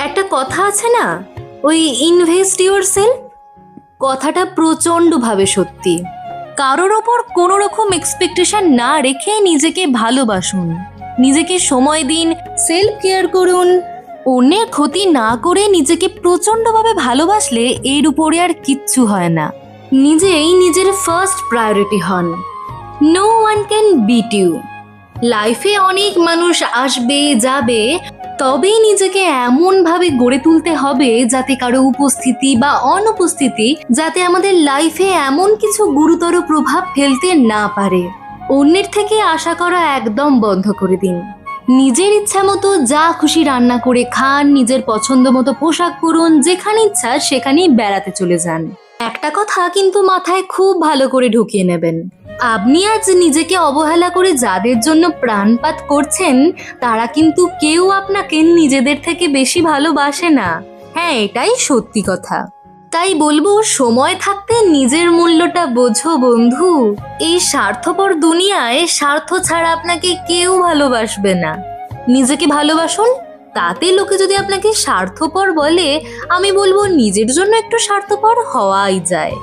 একটা কথা আছে না, ওই ইনভেস্ট ইউর সেলফ, কথাটা প্রচণ্ডভাবে সত্যি। কারোর ওপর কোনো রকম এক্সপেকটেশন না রেখে নিজেকে ভালোবাসুন, নিজেকে সময় দিন, সেলফ কেয়ার করুন। অন্যের ক্ষতি না করে নিজেকে প্রচণ্ডভাবে ভালোবাসলে এর উপরে আর কিচ্ছু হয় না। নিজেই নিজের ফার্স্ট প্রায়োরিটি হন। No one can beat you. লাইফে অনেক মানুষ আসবে যাবে, তবেই নিজেকে এমনভাবে গড়ে তুলতে হবে যাতে কারো উপস্থিতি বা অনুপস্থিতি যাতে আমাদের লাইফে এমন কিছু গুরুতর প্রভাব ফেলতে না পারে। অন্যের থেকে আশা করা একদম বন্ধ করে দিন। নিজের ইচ্ছা মতো যা খুশি রান্না করে খান, নিজের পছন্দ মতো পোশাক পরুন, যেখানে ইচ্ছা সেখানেই বেড়াতে চলে যান। একটা কথা কিন্তু মাথায় খুব ভালো করে ঢুকিয়ে নেবেন, আপনি আজ নিজেকে অবহেলা করে যাদের জন্য প্রাণপাত করছেন তারা কিন্তু কেউ আপনাকে নিজেদের থেকে বেশি ভালোবাসে না। হ্যাঁ, এটাই সত্যি কথা। তাই বলবো, সময় থাকতে নিজের মূল্যটা বোঝো বন্ধু। এই স্বার্থপর দুনিয়ায় স্বার্থ ছাড়া আপনাকে কেউ ভালোবাসবে না। নিজেকে ভালোবাসুন, তাতে লোকে যদি আপনাকে স্বার্থপর বলে, আমি বলবো নিজের জন্য একটু স্বার্থপর হওয়াই যায়।